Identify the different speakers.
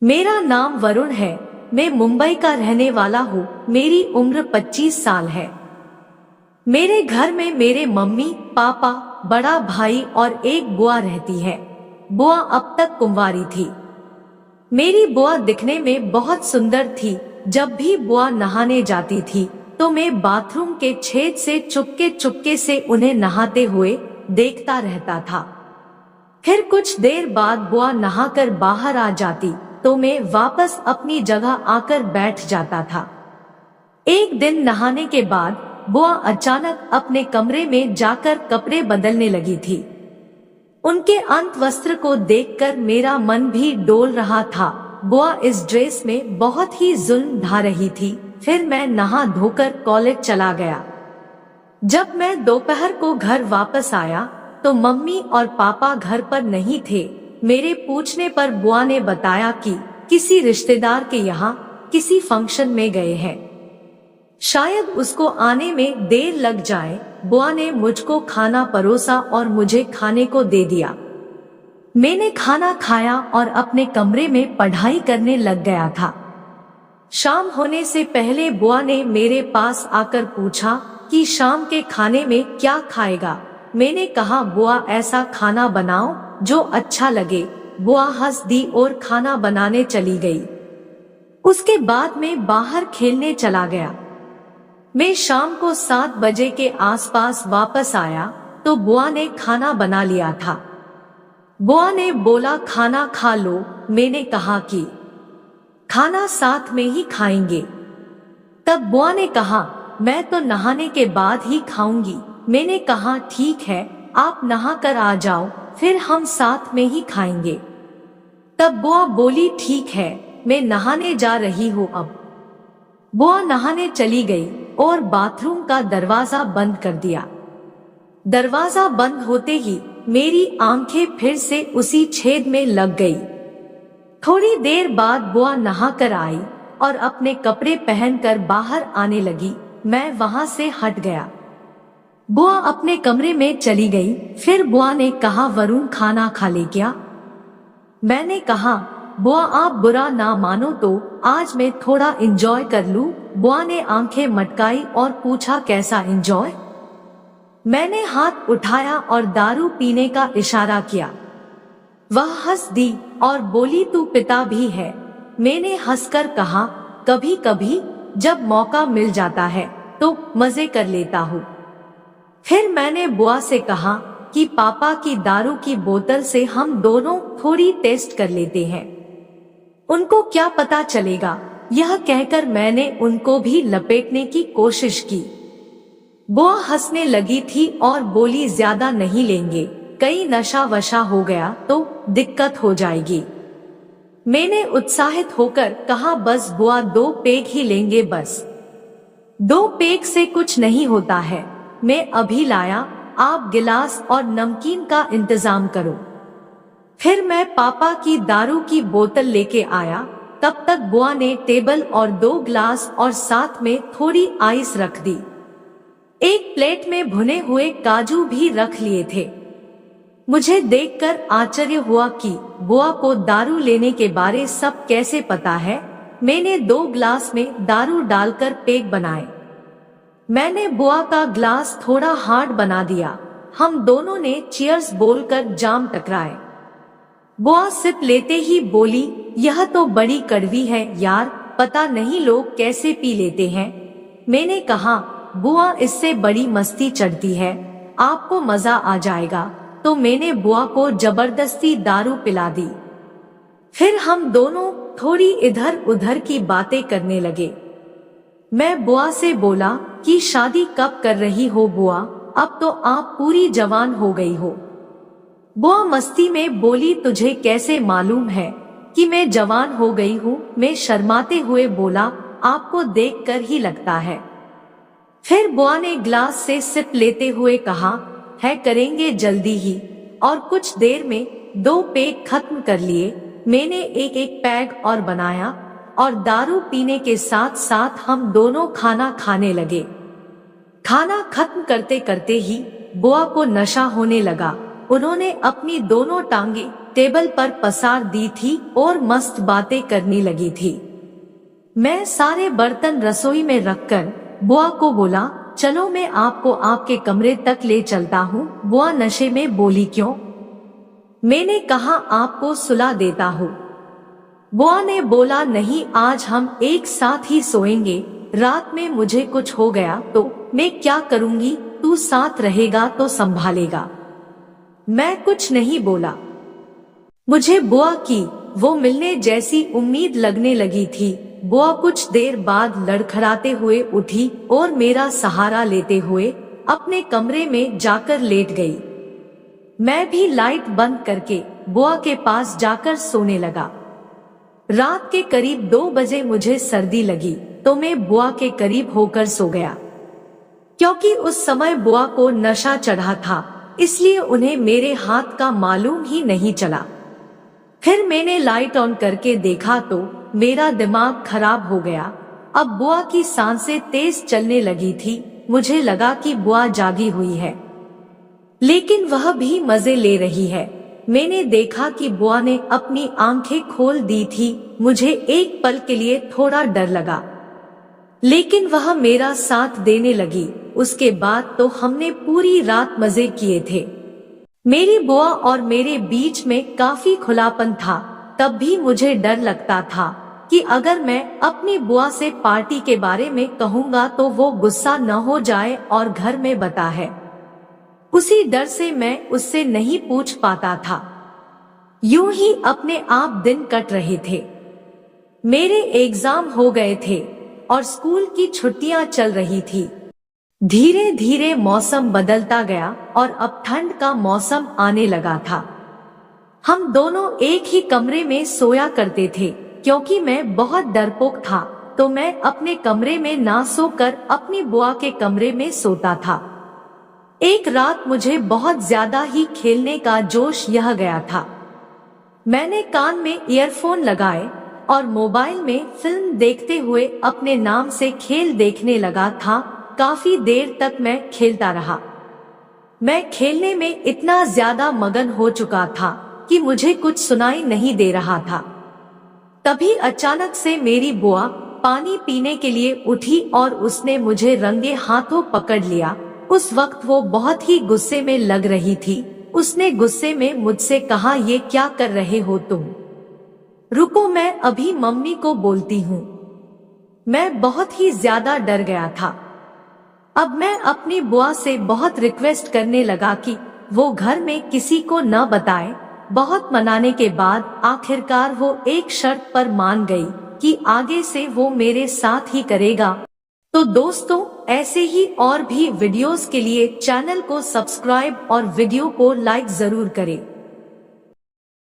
Speaker 1: मेरा नाम वरुण है। मैं मुंबई का रहने वाला हूँ। मेरी उम्र 25 साल है। मेरे घर में मेरे मम्मी पापा, बड़ा भाई और एक बुआ रहती है। बुआ अब तक कुंवारी थी। मेरी बुआ दिखने में बहुत सुंदर थी। जब भी बुआ नहाने जाती थी तो मैं बाथरूम के छेद से चुपके चुपके से उन्हें नहाते हुए देखता रहता था। फिर कुछ देर बाद बुआ नहाकर बाहर आ जाती तो मैं वापस अपनी जगह आकर बैठ जाता था। एक दिन नहाने के बाद बुआ अचानक अपने कमरे में जाकर कपड़े बदलने लगी थी। उनके अंतवस्त्र को देखकर मेरा मन भी डोल रहा था। बुआ इस ड्रेस में बहुत ही जुल्म ढा रही थी। फिर मैं नहा धोकर कॉलेज चला गया। जब मैं दोपहर को घर वापस आया तो मम्मी और पापा घर पर नहीं थे। मेरे पूछने पर बुआ ने बताया कि किसी रिश्तेदार के यहाँ किसी फंक्शन में गए हैं, शायद उसको आने में देर लग जाए। बुआ ने मुझको खाना परोसा और मुझे खाने को दे दिया। मैंने खाना खाया और अपने कमरे में पढ़ाई करने लग गया था। शाम होने से पहले बुआ ने मेरे पास आकर पूछा कि शाम के खाने में क्या खाएगा। मैंने कहा, बुआ ऐसा खाना बनाओ जो अच्छा लगे। बुआ हंस दी और खाना बनाने चली गई। उसके बाद मैं बाहर खेलने चला गया। मैं शाम को 7 बजे के आसपास वापस आया तो बुआ ने खाना बना लिया था। बुआ ने बोला, खाना खा लो। मैंने कहा कि खाना साथ में ही खाएंगे। तब बुआ ने कहा, मैं तो नहाने के बाद ही खाऊंगी। मैंने कहा, ठीक है, आप नहा कर आ जाओ, फिर हम साथ में ही खाएंगे। तब बुआ बोली, ठीक है, मैं नहाने जा रही हूँ अब। बुआ नहाने चली गई और बाथरूम का दरवाजा बंद कर दिया। दरवाजा बंद होते ही मेरी आंखें फिर से उसी छेद में लग गई। थोड़ी देर बाद बुआ नहाकर आई और अपने कपड़े पहनकर बाहर आने लगी। मैं वहां से हट गया। बुआ अपने कमरे में चली गई। फिर बुआ ने कहा, वरुण खाना खा ले क्या? मैंने कहा, बुआ आप बुरा ना मानो तो आज मैं थोड़ा एंजॉय कर लूं। बुआ ने आंखें मटकाई और पूछा, कैसा एंजॉय? मैंने हाथ उठाया और दारू पीने का इशारा किया। वह हंस दी और बोली, तू पिता भी है। मैंने हंसकर कहा, कभी कभी जब मौका मिल जाता है तो मजे कर लेता हूँ। फिर मैंने बुआ से कहा कि पापा की दारू की बोतल से हम दोनों थोड़ी टेस्ट कर लेते हैं, उनको क्या पता चलेगा। यह कहकर मैंने उनको भी लपेटने की कोशिश की। बुआ हंसने लगी थी और बोली, ज्यादा नहीं लेंगे, कहीं नशा वशा हो गया तो दिक्कत हो जाएगी। मैंने उत्साहित होकर कहा, बस बुआ 2 पेग ही लेंगे, बस 2 पेग से कुछ नहीं होता है। मैं अभी लाया, आप गिलास और नमकीन का इंतजाम करो। फिर मैं पापा की दारू की बोतल लेके आया। तब तक बुआ ने टेबल और 2 गिलास और साथ में थोड़ी आइस रख दी। एक प्लेट में भुने हुए काजू भी रख लिए थे। मुझे देखकर आश्चर्य हुआ कि बुआ को दारू लेने के बारे सब कैसे पता है। मैंने 2 गिलास में दारू डालकर पेग बनाए। मैंने बुआ का ग्लास थोड़ा हार्ड बना दिया। हम दोनों ने चीयर्स बोलकर जाम टकराए। बुआ सिप लेते ही बोली, यह तो बड़ी कड़वी है यार, पता नहीं लोग कैसे पी लेते हैं। मैंने कहा, बुआ इससे बड़ी मस्ती चढ़ती है, आपको मजा आ जाएगा। तो मैंने बुआ को जबरदस्ती दारू पिला दी। फिर हम दोनों थोड़ी इधर उधर की बातें करने लगे। मैं बुआ से बोला कि शादी कब कर रही हो बुआ, अब तो आप पूरी जवान हो गई हो। बुआ मस्ती में बोली, तुझे कैसे मालूम है कि मैं जवान हो गई हूँ? मैं शर्माते हुए बोला, आपको देखकर ही लगता है। फिर बुआ ने ग्लास से सिप लेते हुए कहा, है करेंगे जल्दी ही। और कुछ देर में 2 पेग खत्म कर लिए। मैंने एक एक पैग और बनाया और दारू पीने के साथ साथ हम दोनों खाना खाने लगे। खाना खत्म करते करते ही बुआ को नशा होने लगा। उन्होंने अपनी दोनों टांगे टेबल पर पसार दी थी और मस्त बातें करने लगी थी। मैं सारे बर्तन रसोई में रखकर बुआ को बोला, चलो मैं आपको आपके कमरे तक ले चलता हूँ। बुआ नशे में बोली, क्यों? मैंने कहा, आपको सुला देता हूँ। बुआ ने बोला, नहीं, आज हम एक साथ ही सोएंगे। रात में मुझे कुछ हो गया तो मैं क्या करूँगी, तू साथ रहेगा तो संभालेगा। मैं कुछ नहीं बोला। मुझे बुआ की वो मिलने जैसी उम्मीद लगने लगी थी। बुआ कुछ देर बाद लड़खड़ाते हुए उठी और मेरा सहारा लेते हुए अपने कमरे में जाकर लेट गई। मैं भी लाइट बंद करके बुआ के पास जाकर सोने लगा। रात के करीब 2 बजे मुझे सर्दी लगी तो मैं बुआ के करीब होकर सो गया। क्योंकि उस समय बुआ को नशा चढ़ा था, इसलिए उन्हें मेरे हाथ का मालूम ही नहीं चला। फिर मैंने लाइट ऑन करके देखा तो मेरा दिमाग खराब हो गया। अब बुआ की सांसें तेज चलने लगी थी। मुझे लगा कि बुआ जागी हुई है, लेकिन वह भी मजे ले रही है। मैंने देखा कि बुआ ने अपनी आंखें खोल दी थी। मुझे एक पल के लिए थोड़ा डर लगा, लेकिन वह मेरा साथ देने लगी। उसके बाद तो हमने पूरी रात मजे किए थे। मेरी बुआ और मेरे बीच में काफी खुलापन था। तब भी मुझे डर लगता था कि अगर मैं अपनी बुआ से पार्टी के बारे में कहूँगा तो वो गुस्सा न हो जाए और घर में बता है। उसी डर से मैं उससे नहीं पूछ पाता था। यूं ही अपने आप दिन कट रहे थे। मेरे एग्जाम हो गए थे और स्कूल की छुट्टियां चल रही थी। धीरे धीरे मौसम बदलता गया और अब ठंड का मौसम आने लगा था। हम दोनों एक ही कमरे में सोया करते थे। क्योंकि मैं बहुत डरपोक था तो मैं अपने कमरे में ना सोकर अपनी बुआ के कमरे में सोता था। एक रात मुझे बहुत ज्यादा ही खेलने का जोश यह गया था। मैंने कान में ईयरफोन लगाए और मोबाइल में फिल्म देखते हुए अपने नाम से खेल देखने लगा था। काफी देर तक मैं खेलता रहा। मैं खेलने में इतना ज्यादा मगन हो चुका था कि मुझे कुछ सुनाई नहीं दे रहा था। तभी अचानक से मेरी बुआ पानी पीने के लिए उठी और उसने मुझे रंगे हाथों पकड़ लिया। उस वक्त वो बहुत ही गुस्से में लग रही थी। उसने गुस्से में मुझसे कहा, ये क्या कर रहे हो तुम? रुको, मैं अभी मम्मी को बोलती हूँ। मैं बहुत ही ज्यादा डर गया था। अब मैं अपनी बुआ से बहुत रिक्वेस्ट करने लगा कि वो घर में किसी को न बताए। बहुत मनाने के बाद आखिरकार वो एक शर्त पर मान गई कि आगे से वो मेरे साथ ही करेगा। तो दोस्तों, ऐसे ही और भी वीडियोस के लिए चैनल को सब्सक्राइब और वीडियो को लाइक जरूर करें।